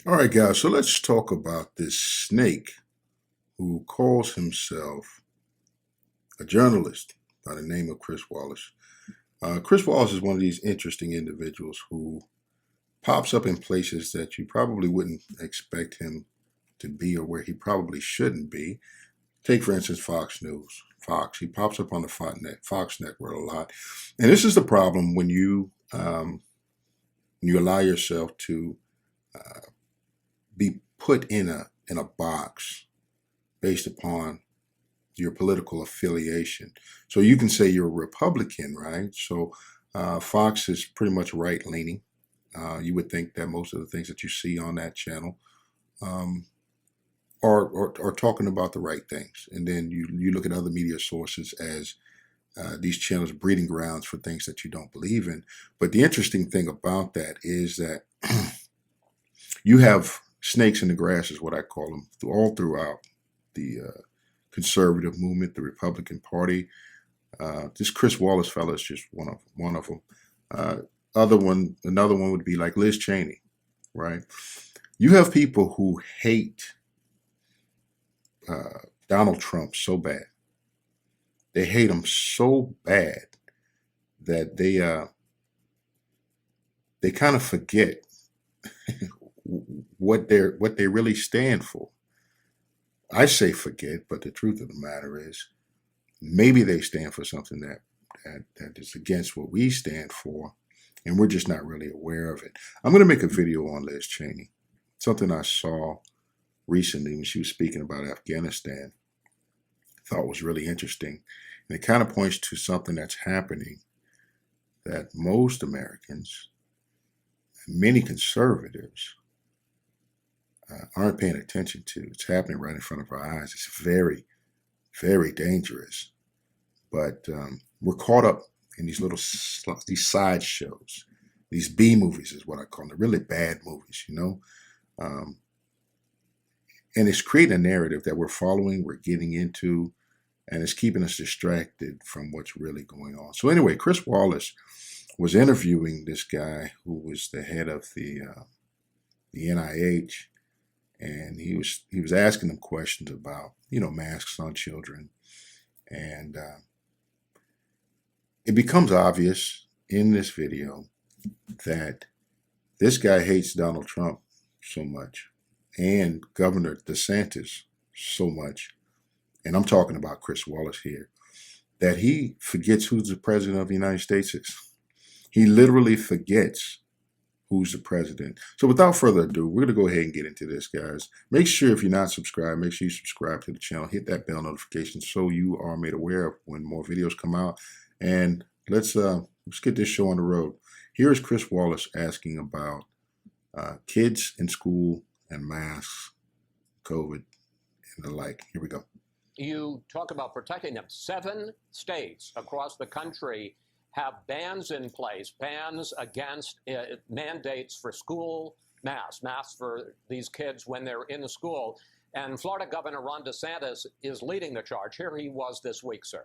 All right, guys, so let's talk about this snake who calls himself a journalist by the name of Chris Wallace. Chris Wallace is one of these interesting individuals who pops up in places that you probably wouldn't expect him to be or where he probably shouldn't be. Take, for instance, Fox News. Fox, he pops up on the Fox network a lot. And this is the problem when you allow yourself to uh, be put in a box based upon your political affiliation. So you can say you're a Republican, right? So Fox is pretty much right leaning. You would think that most of the things that you see on that channel um, are talking about the right things. And then you look at other media sources as these channels breeding grounds for things that you don't believe in. But the interesting thing about that is that you have snakes in the grass, is what I call them, all throughout the conservative movement, the Republican Party. This Chris Wallace fellow is just one of them. Uh, another one would be like Liz Cheney, right? You have people who hate Donald Trump so bad. They hate him so bad that they kind of forget what they really stand for. I say forget, but the truth of the matter is maybe they stand for something that is against what we stand for, and we're just not really aware of it. I'm going to make a video on Liz Cheney, something I saw recently when she was speaking about Afghanistan. I thought was really interesting, and it kind of points to something that's happening that most Americans, many conservatives, aren't paying attention to. It's happening right in front of our eyes. It's very, very dangerous. But we're caught up in these side shows, these B movies is what I call them, really bad movies. Um, and it's creating a narrative that we're following, we're getting into, and it's keeping us distracted from what's really going on. So anyway, Chris Wallace was interviewing this guy who was the head of the NIH, and he was asking them questions about masks on children, and it becomes obvious in this video that this guy hates Donald Trump so much and Governor DeSantis so much, and I'm talking about Chris Wallace here, that he forgets who's the president of the United States is. He literally forgets who's the president. So without further ado, we're going to go ahead and get into this, guys. Make sure if you're not subscribed, make sure you subscribe to the channel. Hit that bell notification so you are made aware of when more videos come out. And let's get this show on the road. Here is Chris Wallace asking about kids in school and masks, COVID, and the like. Here we go. You talk about protecting them. 7 states across the country have bans in place, bans against mandates for school masks for these kids when they're in the school. And Florida Governor Ron DeSantis is leading the charge. Here he was this week, sir.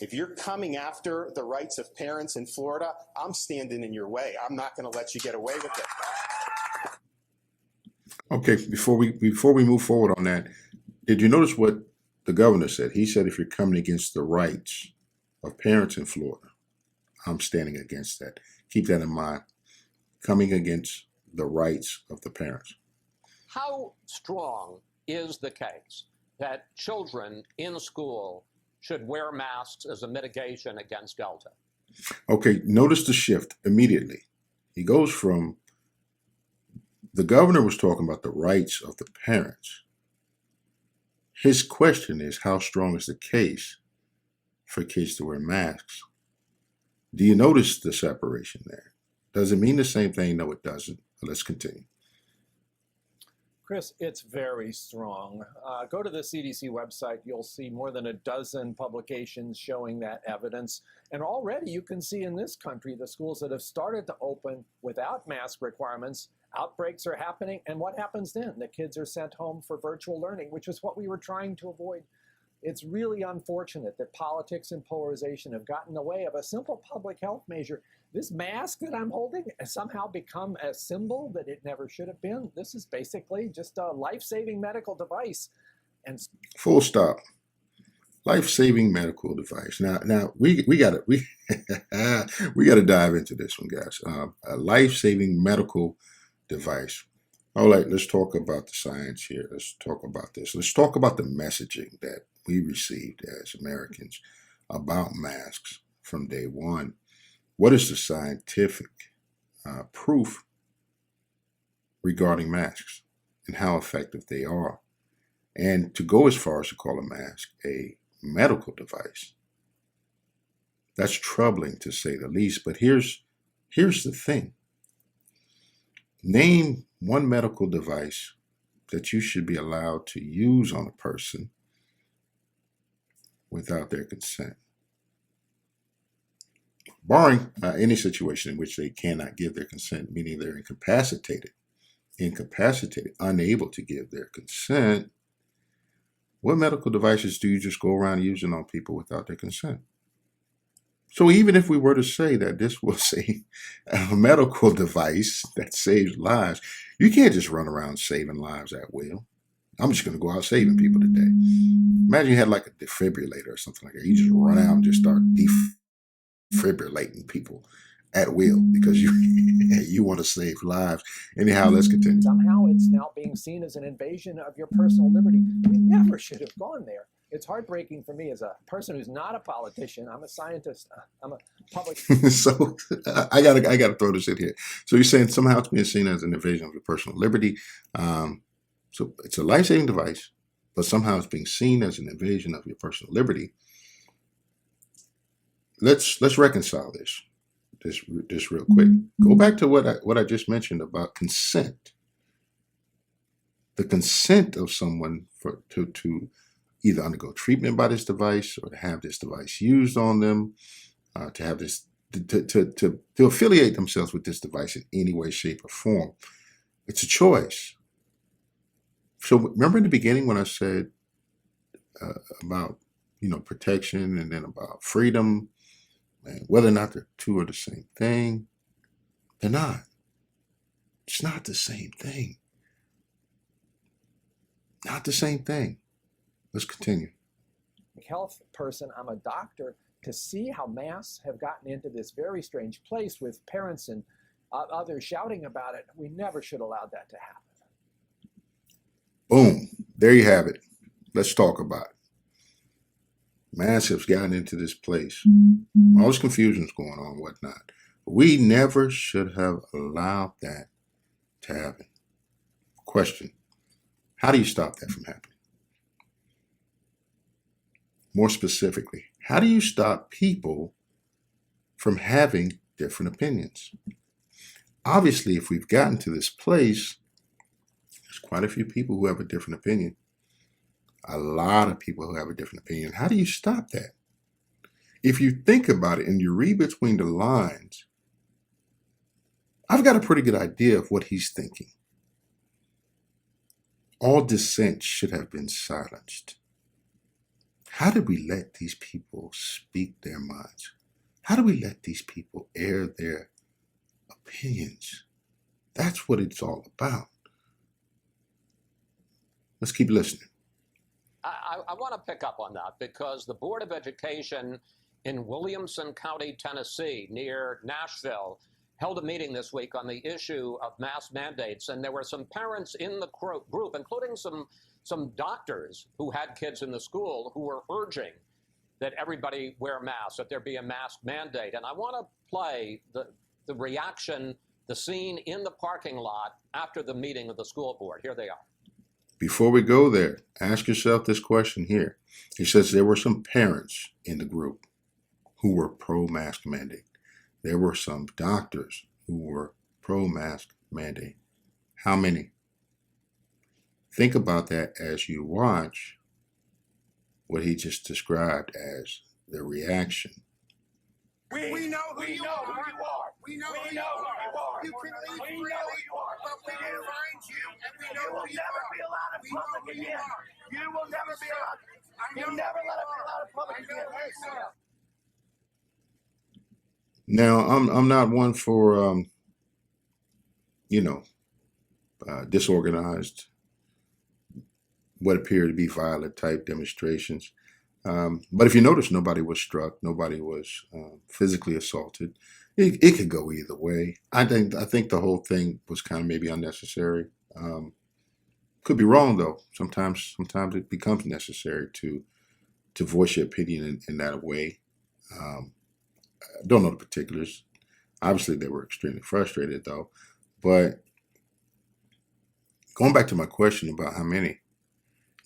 If you're coming after the rights of parents in Florida, I'm standing in your way. I'm not going to let you get away with it. Okay, before we move forward on that, did you notice what the governor said? He said if you're coming against the rights of parents in Florida, I'm standing against that. Keep that in mind. Coming against the rights of the parents. How strong is the case that children in school should wear masks as a mitigation against Delta? Okay, notice the shift immediately. He goes from the governor was talking about the rights of the parents. His question is, how strong is the case for kids to wear masks? Do you notice the separation there? Does it mean the same thing? No, it doesn't. But let's continue. Chris, it's very strong. Go to the CDC website. You'll see more than a dozen publications showing that evidence. And already you can see in this country the schools that have started to open without mask requirements, outbreaks are happening. And what happens then? The kids are sent home for virtual learning, which is what we were trying to avoid. It's really unfortunate that politics and polarization have gotten in the way of a simple public health measure this mask that I'm holding has somehow become a symbol that it never should have been. This is basically just a life-saving medical device. And Full stop. Life-saving medical device. Now we gotta we gotta dive into this one, guys. A life-saving medical device. All right, let's talk about the science here. Let's talk about this. Let's talk about the messaging that we received as Americans about masks from day one. What is the scientific proof regarding masks and how effective they are? And to go as far as to call a mask a medical device, that's troubling to say the least. But here's the thing. Name one medical device that you should be allowed to use on a person without their consent, barring any situation in which they cannot give their consent, meaning they're incapacitated, unable to give their consent. What medical devices do you just go around using on people without their consent? So even if we were to say that this was a medical device that saves lives, you can't just run around saving lives at will. I'm just going to go out saving people today. Imagine you had like a defibrillator or something like that. You just run out and just start defibrillating people at will because you want to save lives. Anyhow, let's continue. somehow it's now being seen as an invasion of your personal liberty. We never should have gone there. It's heartbreaking for me as a person who's not a politician. I'm a scientist. I'm a public. So I gotta throw this in here. So you're saying somehow it's being seen as an invasion of your personal liberty. So it's a life-saving device, but somehow it's being seen as an invasion of your personal liberty. Let's reconcile this real quick. Go back to what I just mentioned about consent. The consent of someone to either undergo treatment by this device or to have this device used on them, to have this to affiliate themselves with this device in any way, shape, or form. It's a choice. So remember in the beginning when I said about protection and then about freedom and whether or not the two are the same thing? They're not. It's not the same thing. Not the same thing. Let's continue. Health person, I'm a doctor, to see how masks have gotten into this very strange place with parents and others shouting about it. We never should allow that to happen. Boom. There you have it. Let's talk about it. Masks have gotten into this place. All this confusion's going on, whatnot. We never should have allowed that to happen. Question. How do you stop that from happening? More specifically, how do you stop people from having different opinions? Obviously, if we've gotten to this place, there's quite a few people who have a different opinion. A lot of people who have a different opinion. How do you stop that? If you think about it and you read between the lines, I've got a pretty good idea of what he's thinking. All dissent should have been silenced. How did we let these people speak their minds? How do we let these people air their opinions? That's what it's all about. Let's keep listening. I want to pick up on that because the Board of Education in Williamson County, Tennessee, near Nashville, held a meeting this week on the issue of mask mandates, and there were some parents in the group, including some doctors who had kids in the school who were urging that everybody wear masks, that there be a mask mandate. And I want to play the reaction, the scene in the parking lot after the meeting of the school board. Here they are. Before we go there, ask yourself this question here. He says there were some parents in the group who were pro-mask mandate. There were some doctors who were pro-mask mandate. How many? Think about that as you watch what he just described as the reaction. We know who you are. We know who you are. You can leave freely, but we will find you, and we know who you are. Be allowed in public again. You will never be allowed. You'll never let us be allowed in public again. Now, I'm not one for you know disorganized, what appear to be violent type demonstrations. But if you notice, nobody was struck, nobody was physically assaulted. It could go either way. I think the whole thing was kind of maybe unnecessary. Could be wrong though. Sometimes it becomes necessary to voice your opinion in that way. Um, I don't know the particulars. Obviously, they were extremely frustrated though. But going back to my question about how many,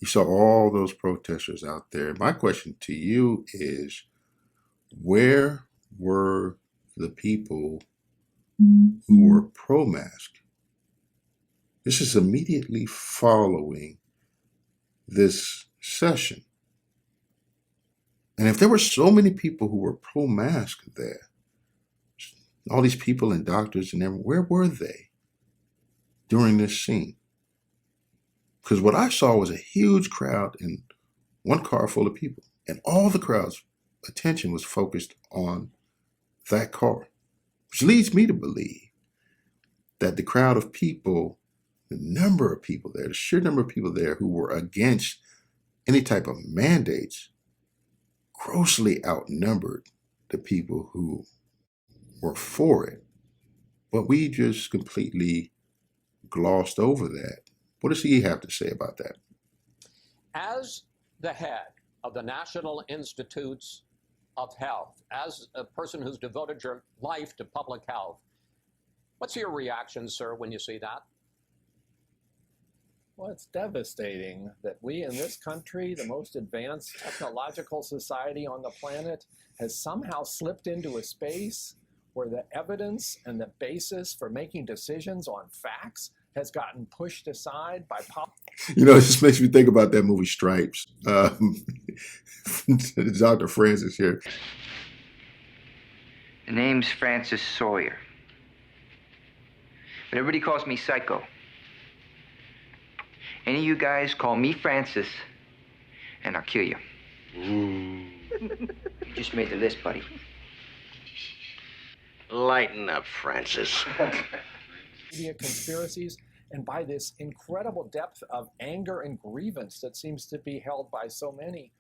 you saw all those protesters out there. My question to you is, where were the people who were pro-mask? This is immediately following this session. And if there were so many people who were pro-mask there, all these people and doctors and everyone, where were they during this scene? Because what I saw was a huge crowd in one car full of people, and all the crowd's attention was focused on that car, which leads me to believe that the crowd of people, the number of people there, the sheer number of people there who were against any type of mandates, grossly outnumbered the people who were for it. But we just completely glossed over that. What does he have to say about that? As the head of the National Institutes of Health, as a person who's devoted your life to public health, what's your reaction, sir, when you see that? Well, it's devastating that we in this country, the most advanced technological society on the planet, has somehow slipped into a space where the evidence and the basis for making decisions on facts has gotten pushed aside by You know, it just makes me think about that movie Stripes. Dr. Francis here. The name's Francis Sawyer. But everybody calls me Psycho. Any of you guys call me Francis, and I'll kill you. Ooh. You just made the list, buddy. Lighten up, Francis. media conspiracies and by this incredible depth of anger and grievance that seems to be held by so many.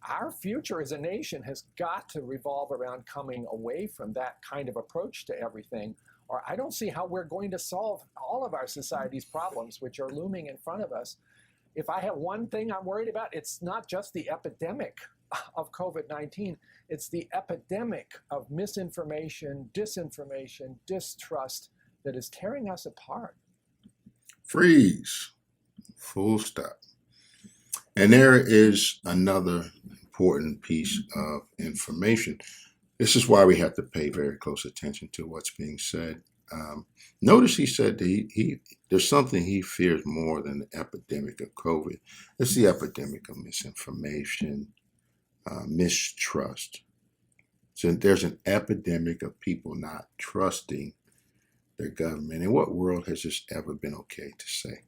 Our future as a nation has got to revolve around coming away from that kind of approach to everything, or I don't see how we're going to solve all of our society's problems, which are looming in front of us. If I have one thing I'm worried about, it's not just the epidemic of COVID-19, it's the epidemic of misinformation, disinformation, distrust that is tearing us apart. Freeze. Full stop. And there is another important piece of information. This is why we have to pay very close attention to what's being said. Notice he said that there's something he fears more than the epidemic of COVID. It's the epidemic of misinformation, mistrust. So there's an epidemic of people not trusting their government. In what world has this ever been okay to say?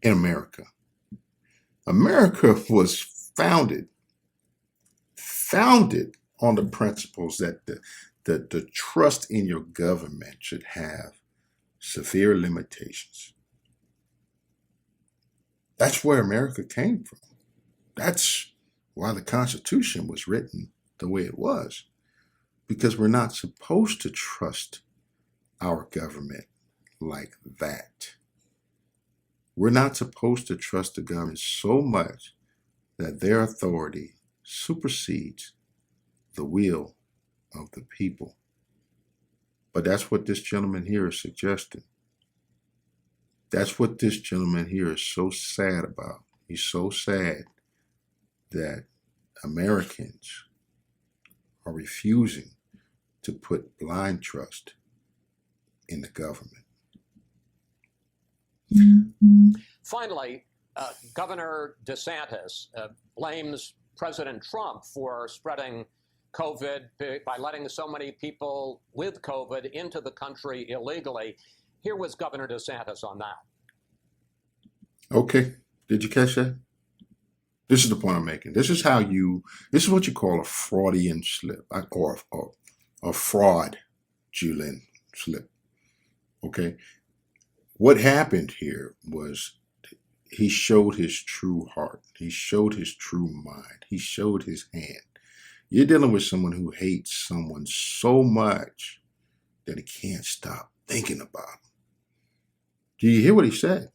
In America. America was founded on the principles that the trust in your government should have severe limitations. That's where America came from. That's why the Constitution was written the way it was, because we're not supposed to trust our government like that. We're not supposed to trust the government so much that their authority supersedes the will of the people. But that's what this gentleman here is suggesting. That's what this gentleman here is so sad about. He's so sad that Americans are refusing to put blind trust in the government. Finally, Governor DeSantis blames President Trump for spreading COVID by letting so many people with COVID into the country illegally. Here was Governor DeSantis on that. Okay, did you catch that? This is the point I'm making. This is what you call a Freudian slip, or a fraudulent slip. Okay. What happened here was he showed his true heart. He showed his true mind. He showed his hand. You're dealing with someone who hates someone so much that he can't stop thinking about him. Do you hear what he said?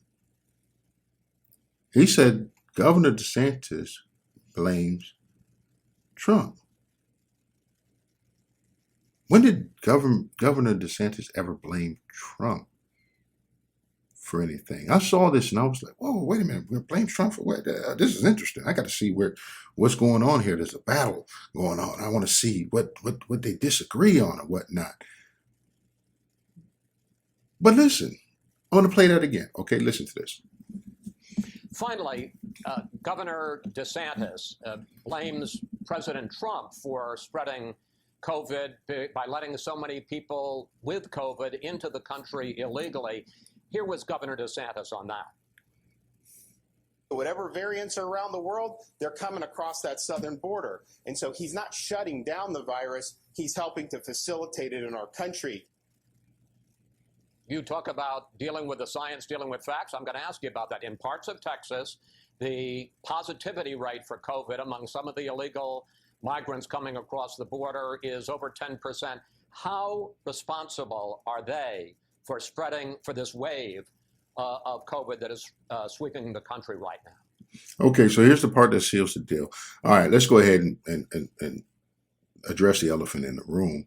He said Governor DeSantis blames Trump. When did Governor DeSantis ever blame Trump for anything? I saw this and I was like, whoa, wait a minute. We're blaming Trump for what? This is interesting. I got to see what's going on here. There's a battle going on. I want to see what they disagree on or whatnot. But listen, I want to play that again. Okay, listen to this. Finally, Governor DeSantis blames President Trump for spreading COVID by letting so many people with COVID into the country illegally. Here was Governor DeSantis on that. Whatever variants are around the world, they're coming across that southern border. And so he's not shutting down the virus. He's helping to facilitate it in our country. You talk about dealing with the science, dealing with facts. I'm going to ask you about that. In parts of Texas, the positivity rate for COVID among some of the illegal migrants coming across the border is over 10%. How responsible are they for spreading, for this wave of COVID that is sweeping the country right now? Okay, so here's the part that seals the deal. All right, let's go ahead and address the elephant in the room.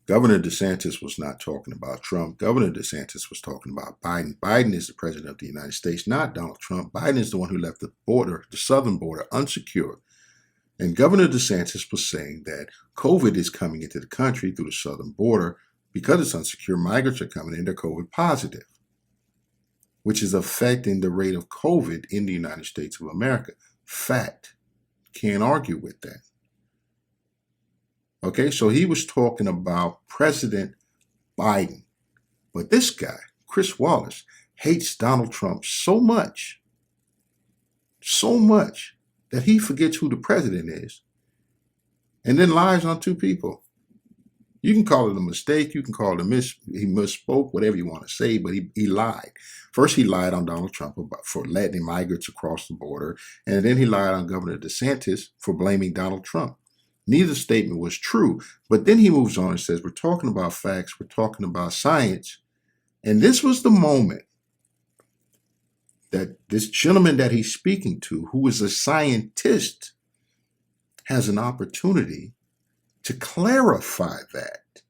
Governor DeSantis was not talking about Trump. Governor DeSantis was talking about Biden. Biden is the president of the United States, not Donald Trump. Biden is the one who left the border, the southern border, unsecured. And Governor DeSantis was saying that COVID is coming into the country through the southern border. Because it's unsecure, migrants are coming in, they're COVID positive, which is affecting the rate of COVID in the United States of America. Fact. Can't argue with that. Okay, so he was talking about President Biden. But this guy, Chris Wallace, hates Donald Trump so much that he forgets who the president is and then lies on two people. You can call it a mistake. You can call it he misspoke, whatever you want to say, but he lied. First, he lied on Donald Trump for letting migrants across the border, and then he lied on Governor DeSantis for blaming Donald Trump. Neither statement was true, but then he moves on and says, we're talking about facts, we're talking about science, and this was the moment that this gentleman that he's speaking to, who is a scientist, has an opportunity to clarify that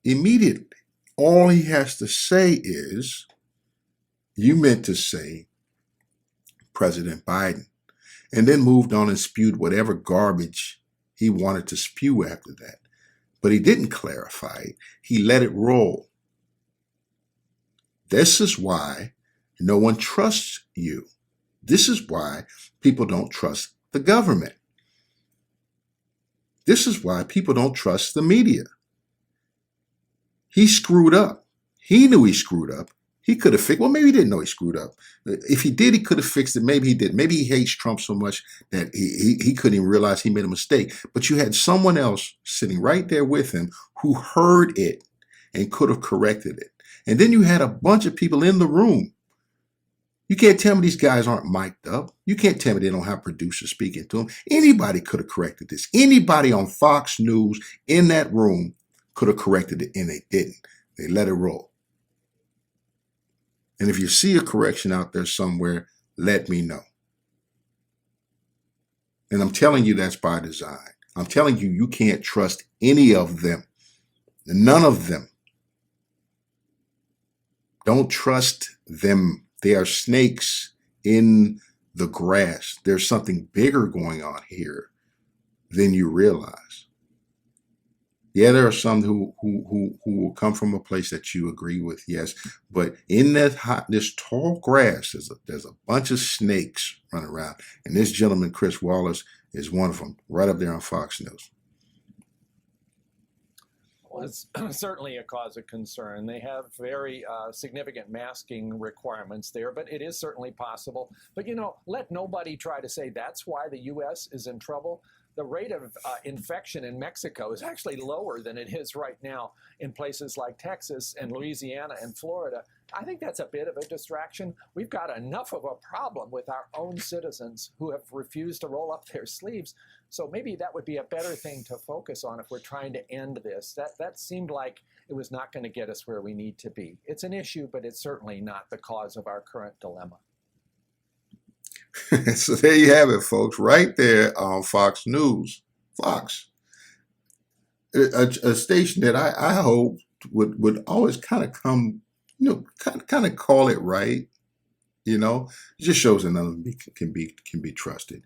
immediately. All he has to say is, you meant to say President Biden, and then moved on and spewed whatever garbage he wanted to spew after that. But he didn't clarify it. He let it roll. This is why no one trusts you. This is why people don't trust the government. This is why people don't trust the media. He screwed up. He knew he screwed up. He could have fixed, well, maybe he didn't know he screwed up. If he did, he could have fixed it. Maybe he did. Maybe he hates Trump so much that he couldn't even realize he made a mistake. But you had someone else sitting right there with him who heard it and could have corrected it. And then you had a bunch of people in the room. You can't tell me these guys aren't mic'd up. You can't tell me they don't have producers speaking to them. Anybody could have corrected this. Anybody on Fox News in that room could have corrected it, and they didn't. They let it roll. And if you see a correction out there somewhere, let me know. And I'm telling you that's by design. I'm telling you, you can't trust any of them. None of them. Don't trust them. They are snakes in the grass. There's something bigger going on here than you realize. Yeah, there are some who will come from a place that you agree with, yes. But in this tall grass, there's a bunch of snakes running around. And this gentleman, Chris Wallace, is one of them, right up there on Fox News. Well, it's certainly a cause of concern. They have very significant masking requirements there, but it is certainly possible. But, let nobody try to say that's why the U.S. is in trouble. The rate of infection in Mexico is actually lower than it is right now in places like Texas and Louisiana and Florida. I think that's a bit of a distraction. We've got enough of a problem with our own citizens who have refused to roll up their sleeves. So maybe that would be a better thing to focus on if we're trying to end this. That seemed like it was not going to get us where we need to be. It's an issue, but it's certainly not the cause of our current dilemma. So there you have it, folks, right there on Fox News. Fox, a station that I hope would always kind of come, kind of call it right. It just shows that none of them can be trusted.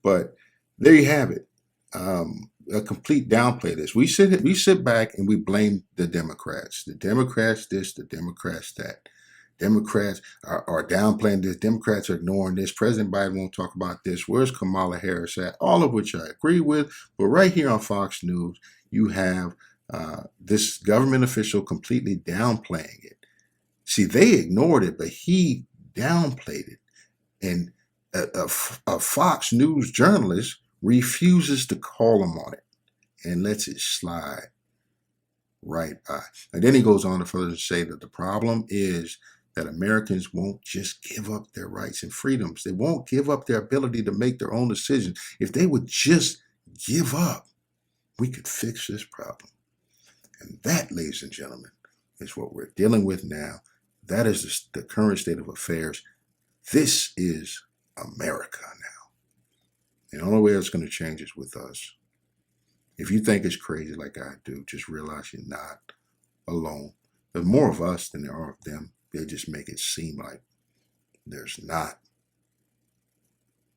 But there you have it. A complete downplay of this. We sit back and we blame the Democrats. The Democrats this, the Democrats that. Democrats are downplaying this. Democrats are ignoring this. President Biden won't talk about this. Where's Kamala Harris at? All of which I agree with. But right here on Fox News, you have this government official completely downplaying it. See, they ignored it, but he downplayed it. And a Fox News journalist refuses to call him on it and lets it slide right by. And then he goes on to further say that the problem is that Americans won't just give up their rights and freedoms. They won't give up their ability to make their own decisions. If they would just give up, we could fix this problem. And that, ladies and gentlemen, is what we're dealing with now. That is the current state of affairs. This is America now. And the only way it's going to change is with us. If you think it's crazy like I do, just realize you're not alone. There's more of us than there are of them. They just make it seem like there's not.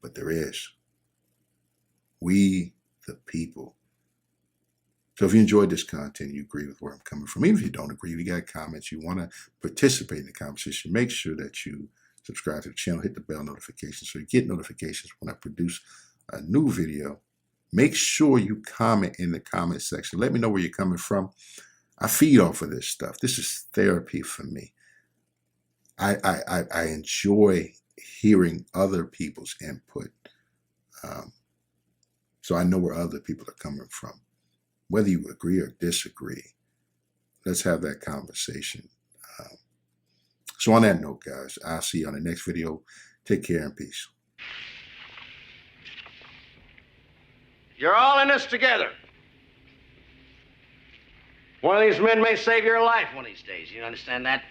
But there is. We, the people. So if you enjoyed this content, you agree with where I'm coming from. Even if you don't agree, if you got comments, you want to participate in the conversation, make sure that you subscribe to the channel, hit the bell notification so you get notifications when I produce a new video. Make sure you comment in the comment section. Let me know where you're coming from. I feed off of this stuff. This is therapy for me. I enjoy hearing other people's input. So I know where other people are coming from. Whether you agree or disagree, let's have that conversation. So on that note, guys, I'll see you on the next video. Take care and peace. You're all in this together. One of these men may save your life one of these days. You understand that?